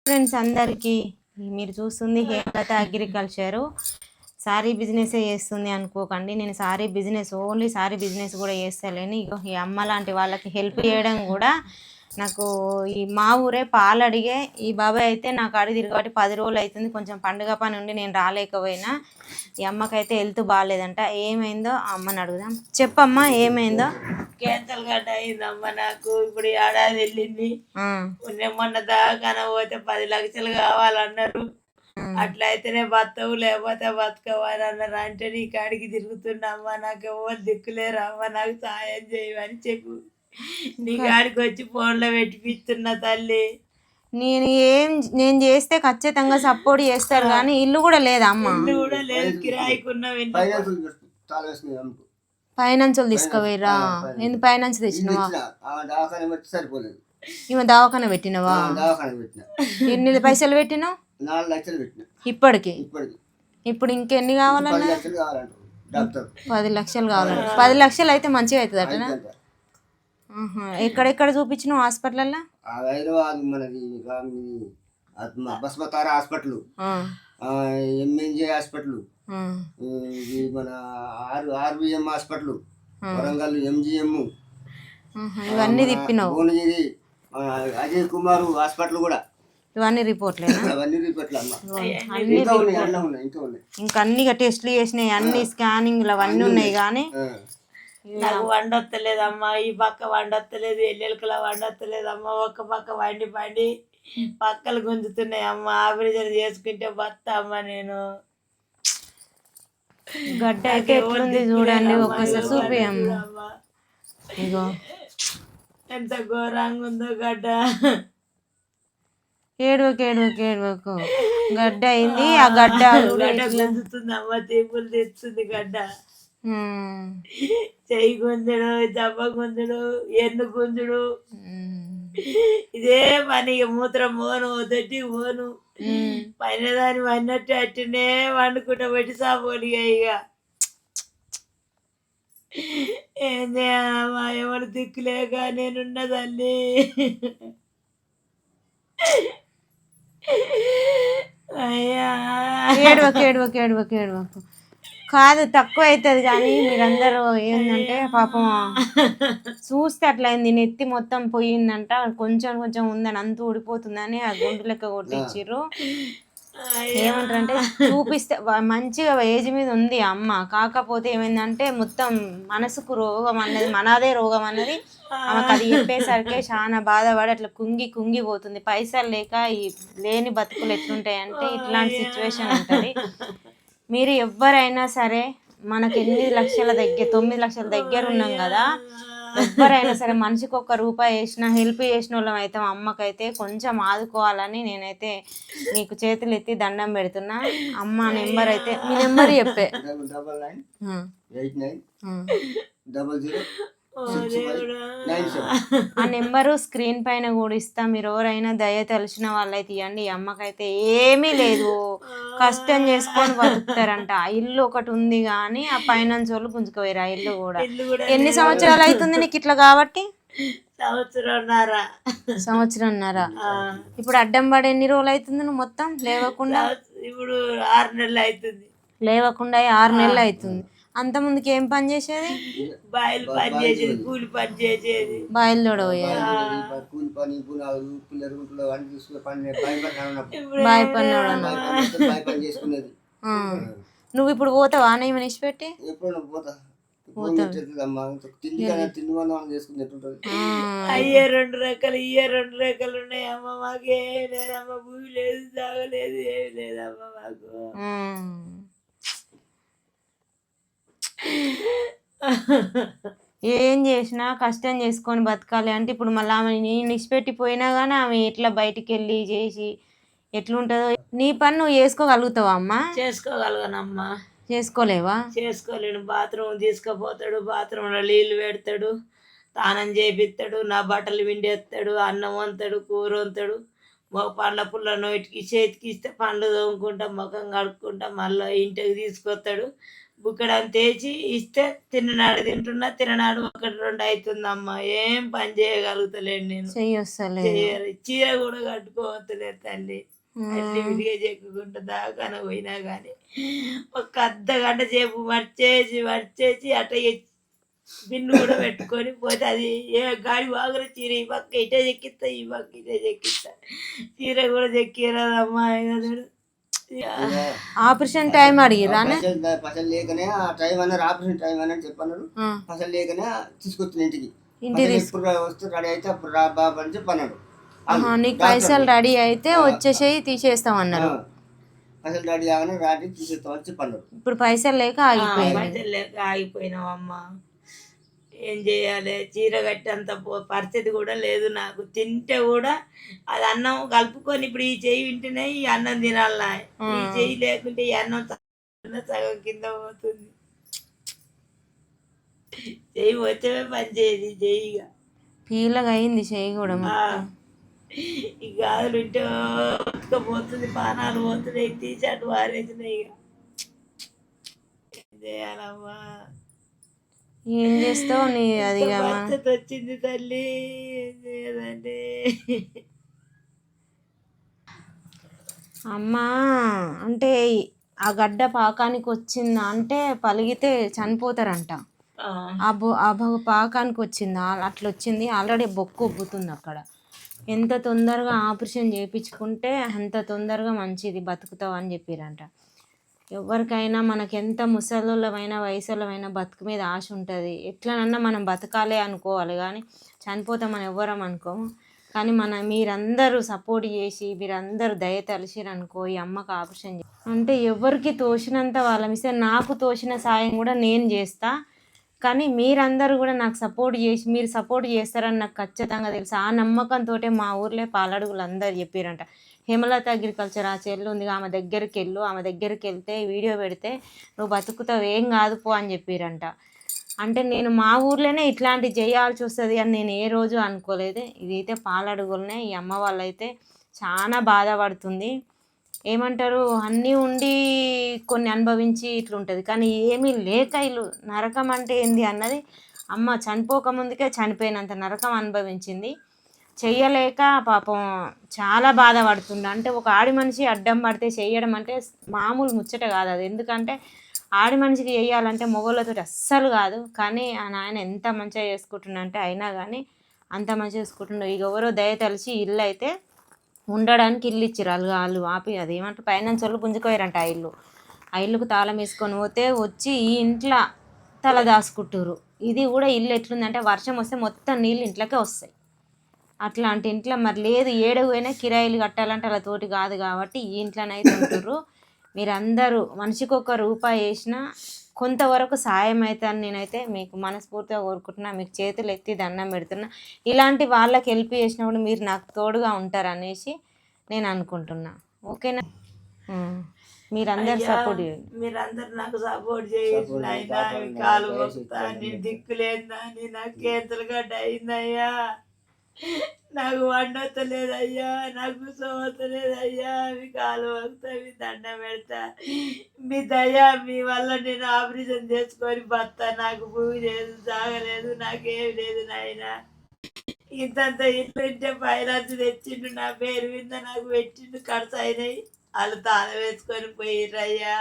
Friends అందరికీ మీరు చూస్తుంది హేమలత అగ్రికల్చరు. సారీ బిజినెస్ చేస్తుంది అనుకోకండి. నేను sorry business only sorry business కూడా చేస్తలేను. ఇగో ఈ అమ్మ లాంటి వాళ్ళకి హెల్ప్ చేయడం కూడా నాకు ఈ మా ఊరే పాలు అడిగే ఈ బాబాయ్ అయితే నాకు అడిగి తిరిగి కాబట్టి 10 రోజులు అవుతుంది. కొంచెం పండుగ పని ఉండి నేను రాలేకపోయినా. ఈ అమ్మకైతే హెల్త్ బాగాలేదంట. ఏమైందో ఆ అమ్మని అడుగుదాం. చెప్పమ్మా ఏమైందో. క్యాన్సల్ గడ్డ అయిందమ్మా నాకు. ఇప్పుడు ఏడాది వెళ్ళింది. మొన్న దాకాన పోతే 10 లక్షలు కావాలన్నారు. అట్లా అయితేనే బతవు లేకపోతే బతకవు అని అన్నారు. అంటే నీ కాడికి తిరుగుతున్నమ్మా, నాకు ఎవరు దిక్కులేరమ్మా, నాకు సాయం చేయమని చెప్పు. నీ కాడికి వచ్చి ఫోన్లో పెట్టిపిస్తున్నా తల్లి. నేను చేస్తే ఖచ్చితంగా సపోర్ట్ చేస్తారు కానీ ఇల్లు కూడా లేదా అమ్మ? ఇల్లు కూడా లేదు, కిరాయికున్నాం. ఫైనాన్స్ తీసుకుపోయిరా? ఎందుకు ఫైనాన్స్ తెచ్చినవా? ఈమె దవాఖాన పెట్టినవా? ఎన్ని పైసలు పెట్టినావు? 4 లక్షలు పెట్టిన ఇప్పటికి. ఇప్పుడు ఇంకెన్ని కావాలన్నా? 10 లక్షలు కావాలంట. 10 లక్షలు అయితే మంచిగా అవుతుంది అటనా? ఎక్కడెక్కడ చూపించినావు హాస్పిటల్లో? హైదరాబాద్ మనది బస్మతార హాస్పిటల్, ఎంఎన్జే హాస్పిటల్, మన ఆర్బిఎం హాస్పిటల్, వరంగల్ ఎంజిఎం, ఇవన్నీ తిప్పినావు. భువనగిరి అజయ్ కుమార్ హాస్పిటల్ కూడా. ఇవన్నీ రిపోర్ట్లేనా? అవన్నీ రిపోర్ట్లు అమ్మా. ఇంకా అన్ని టెస్ట్లు చేసినాయి, అన్ని స్కానింగ్లు అవన్నీ ఉన్నాయి కానీ నాకు వండొత్తలేదమ్మా. ఈ పక్క వండొత్తలేదు, ఎల్లెలకలా వండొత్తలేదమ్మా. ఒక్క పక్క వండి పండి పక్కలు గుంజుతున్నాయి అమ్మ. ఆపరేషన్ చేసుకుంటే బత్త అమ్మ. నేను గడ్డ అయితే ఎట్లుంది చూడండి ఒక్కసారి చూపియమ్మ. ఇగో ఎంత ఘోరంగా ఉందో గడ్డ. ఏడవకు గడ్డ అయింది. ఆ గడ్డ గుంజుతుంది అమ్మ, తీపులు తెస్తుంది గడ్డ. చెయ్యి గుంజుడు, దెబ్బ గుంజుడు, ఎన్ను గుంజుడు, ఇదే పని. మూత్రం పోను, దొడ్డి పోను, పైన దాన్ని వన్నట్టు అట్టునే వండుకుంటా పెట్టి సాపోలిగా. ఇక ఏం చేయాలమ్మా, ఎవరు దిక్కులేక నేనున్న తల్లి. అయ్యా ఏడవకు కాదు, తక్కువ అవుతుంది కానీ మీరందరూ ఏంటంటే పాపం చూస్తే అట్లయింది. నెత్తి మొత్తం పోయిందంట, కొంచెం కొంచెం ఉందని అంత ఊడిపోతుందని ఆ గుండు లెక్క కొట్టించిర్రు. ఏమంటారంటే చూపిస్తే మంచిగా ఏజ్ మీద ఉంది అమ్మ. కాకపోతే ఏమైందంటే మొత్తం మనసుకు రోగం అన్నది, మనదే రోగం అన్నది ఆమెకు అది చెప్పేసరికి చాలా బాధపడి అట్లా కుంగిపోతుంది. పైసలు లేక ఈ లేని బతుకులు ఎట్లుంటాయంటే ఇట్లాంటి సిచ్యువేషన్ ఉంటుంది. మీరు ఎవరైనా సరే మనకి 9 లక్షల దగ్గర ఉన్నాం కదా, ఎవరైనా సరే మనిషికి ₹1 వేసినా హెల్ప్ చేసిన వాళ్ళం అయితే అమ్మకైతే కొంచెం ఆదుకోవాలని నేనైతే మీకు చేతులు ఎత్తి దండం పెడుతున్నా. అమ్మ నెంబర్ అయితే మీ నెంబర్ చెప్పే. 998900 ఆ నెంబరు స్క్రీన్ పైన కూడా ఇస్తా. మీరు ఎవరైనా దయ తెలిసిన వాళ్ళైతే ఇవ్వండి. ఈ అమ్మకైతే ఏమీ లేదు, కష్టం చేసుకొని బతుకుతారంట. ఇల్లు ఒకటి ఉంది కానీ ఆ ఫైనాన్స్ వాళ్ళు గుంజుకుపోయారు. ఆ ఇల్లు కూడా. ఎన్ని సంవత్సరాలు అవుతుంది నీకు ఇట్లా కాబట్టి? సంవత్సరంన్నర. ఇప్పుడు అడ్డం పడి ఎన్ని రోజులు అవుతుంది నువ్వు మొత్తం లేవకుండా? ఇప్పుడు 6 నెలలు అవుతుంది. లేవకుండా 6 నెలలు అవుతుంది. అంత ముందుకి ఏం పని చేసేది? బాయిలు పని చేసేది, కూలి పని చేసేది. బాయిలు తోడపోయేది. బాయి పని. నువ్వు ఇప్పుడు పోతావా నేను నిలిచిపెట్టి? అయ్యే 2 రకాలు, ఇయ్యే 2 రకాలు ఉన్నాయి అమ్మ. మాకేం లేదమ్మ, భూమి లేదు, తాగలేదు, ఏమి లేదమ్మ మాకు. ఏం చేసినా కష్టం చేసుకొని బతకాలి అంటే ఇప్పుడు మళ్ళీ ఆమె నేను నిడిచిపెట్టి పోయినా కానీ ఆమె ఎట్లా బయటికి వెళ్ళి చేసి ఎట్లుంటుందో. నీ పని నువ్వు చేసుకోగలుగుతావా అమ్మ? చేసుకోగలగానమ్మా. చేసుకోలేవా? చేసుకోలేను. బాత్రూమ్ తీసుకుపోతాడు, బాత్రూంలో నీళ్ళు పెడతాడు, స్నానం చేపిస్తాడు, నా బట్టలు విండేస్తాడు, అన్నం వంతాడు, కూర వంతాడు. పండ్ల పుల్ల నోటికి చేతికి ఇస్తే పండ్లు తోముకుంటా, ముఖం కడుక్కుంటా, మళ్ళీ ఇంటికి తీసుకొస్తాడు. బుక్కడంత వేసి ఇస్తే తిన్ననాడు తింటున్నా, తిననాడు 1, 2 అవుతుందమ్మా. ఏం పని చేయగలుగుతలేను నేను. చెయ్యి వస్తలేదు. చీర కూడా కట్టుకోవట్లేదు తల్లి. అన్ని విడిగా చెక్కుకుంటా దాకాన పోయినా కానీ ఒక అర్ధగంట సేపు వచ్చేసి అట్ట బిన్ను కూడా పెట్టుకొని పోతే అది ఏ గాడి వాగుల చీర ఈ పక్క ఇటే చెక్కిస్తా, ఈ పక్క ఇటే చెక్కిస్తా. చీర కూడా చెక్కిరాదమ్మా. Operation time అడిగిరా? పసలు లేకనే ఆ టైం అన్నారు, ఆపరేషన్ టైం అని చెప్పన్నారు. పసలు లేకనే తీసుకొచ్చిన ఇంటికి ఎప్పుడు వస్తే రెడీ అయితే అప్పుడు రా బాబు అని చెప్పన్నాడు. నీకు పైసలు రెడీ అయితే వచ్చేసేయి తీసేస్తామన్నారు. పైసలు రెడీ కాగానే రెడీ తీసేస్తామని చెప్పన్నారు. ఇప్పుడు పైసలు లేక ఆగిపోయినావమ్మా. ఏం చేయాలి? చీర కట్టేంత పరిస్థితి కూడా లేదు నాకు. తింటే కూడా అది అన్నం కలుపుకొని ఇప్పుడు ఈ చెయ్యి వింటేనే ఈ అన్నం తినాలా, ఈ చెయ్యి లేకుంటే ఈ అన్నం సగం కింద పోతుంది. చెయ్యి పోతే పని చేయదు చెయ్యిగా పీలగా అయింది చెయ్యి కూడా. ఈ గాజులు ఉంటే పోతుంది, పానాలు పోతున్నాయి, టీషర్ట్ వారేసినాయి. ఇక ఏం చేయాలమ్మా? ఏం చేస్తావు? నీ అది వచ్చింది తల్లి, ఏం చేయదండి. అమ్మా అంటే ఆ గడ్డ పాకానికి వచ్చిందా అంటే పలిగితే చనిపోతారంట. పాకానికి వచ్చిందా? అట్లా వచ్చింది. ఆల్రెడీ బొక్కు ఉబ్బుతుంది అక్కడ. ఎంత తొందరగా ఆపరేషన్ చేయించుకుంటే అంత తొందరగా మంచిది, బతుకుతావు అని చెప్పారంట. ఎవరికైనా మనకి ఎంత ముసలోళ్ళమైనా వయసులోమైనా బతుకు మీద ఆశ ఉంటుంది. ఎట్లనన్నా మనం బతకాలి అనుకోవాలి, కానీ చనిపోతామని ఎవ్వరం అనుకోము. కానీ మీరందరూ సపోర్ట్ చేసి మీరందరూ దయ తలిసిరనుకో ఈ అమ్మకు ఆపరేషన్ అంటే ఎవరికి తోచినంత వాళ్ళ మిస్తే నాకు తోచిన సాయం కూడా నేను చేస్తా. కానీ మీరందరూ కూడా నాకు సపోర్ట్ చేసి మీరు సపోర్ట్ చేస్తారని నాకు ఖచ్చితంగా తెలుసు. ఆ నమ్మకంతో మా ఊర్లో పాలడుగులు అందరు చెప్పారంట. హేమలత అగ్రికల్చర్ ఆ చెల్లు ఉంది, ఆమె దగ్గరికి వెళ్ళు, ఆమె దగ్గరికి వెళ్తే వీడియో పెడితే నువ్వు బతుకుతావు, ఏం కాదు పో అని చెప్పారంట. అంటే నేను మా ఊర్లోనే ఇట్లాంటి చేయాల్సి వస్తుంది అని నేను ఏ రోజు అనుకోలేదు. ఇదైతే పాలడుగులనే. ఈ అమ్మ వాళ్ళైతే చాలా బాధపడుతుంది. ఏమంటారు, అన్నీ ఉండి కొన్ని అనుభవించి ఇట్లుంటుంది, కానీ ఏమీ లేక ఇల్లు నరకం అంటే ఏంది అన్నది అమ్మ చనిపోకముందుకే చనిపోయినంత నరకం అనుభవించింది. చెయ్యలేక పాపం చాలా బాధపడుతుంది. అంటే ఒక ఆడి మనిషి అడ్డం పడితే చెయ్యడం అంటే మామూలు ముచ్చట కాదు అది. ఎందుకంటే ఆడి మనిషికి చేయాలంటే మొగోళ్ళతో అస్సలు కాదు. కానీ ఆ నాయన ఎంత మంచిగా చేసుకుంటుండంటే అయినా కానీ అంత మంచిగా చేసుకుంటుండో. ఇక ఎవరో దయ తలిచి ఇల్లు అయితే ఉండడానికి ఇల్లు ఇచ్చారు. వాళ్ళు ఆపి అది ఏమంటారు పైనుంచి వాళ్ళు గుంజుకోయారంట. ఆ ఇల్లుకు తాళం వేసుకొని పోతే వచ్చి ఈ ఇంట్లో తల దాచుకుంటారు. ఇది కూడా ఇల్లు ఎట్లుందంటే వర్షం వస్తే మొత్తం నీళ్ళు ఇంట్లోకే వస్తాయి. అట్లాంటి ఇంట్లో మరి లేదు, ఏడవైనా కిరాయిలు కట్టాలంటే అలా తోటి కాదు కాబట్టి ఈ ఇంట్లోనైతే ఉంటుర్రు. మీరందరూ మనిషికి ₹1 వేసినా కొంతవరకు సాయం అవుతుందని నేనైతే మీకు మనస్ఫూర్తిగా కోరుకుంటున్నా. మీకు చేతులు ఎత్తి దండం పెడుతున్నా. ఇలాంటి వాళ్ళకి హెల్ప్ చేసినప్పుడు మీరు నాకు తోడుగా ఉంటారనేసి నేను అనుకుంటున్నా. ఓకేనా? మీరందరూ సపోర్ట్ చేయండి. మీరందరూ నాకు సపోర్ట్ చేయండి. కాలు మొక్కుతా, నేను దిక్కులేదని నాకు కేంతలు గడ్డ అయిందయ్యా. నాకు వండొత్తలేదయ్యా, నాకు సోతలేదయ్యా. మీ కాలు మొక్కుతా, మీ దండం పెడతా. మీ దయ మీ వల్ల నేను ఆపరేషన్ చేసుకొని బతా. నాకు భూమి లేదు, సాగలేదు, నాకేమి లేదు నాయన. ఇంతంత ఇల్లు ఉంటే ఫైనాన్స్ తెచ్చిండు, నా పేరు మీద నాకు పెట్టిండు, ఖర్చు అయినాయి. వాళ్ళు తాళం వేసుకొని పోయిర్రయ్యా.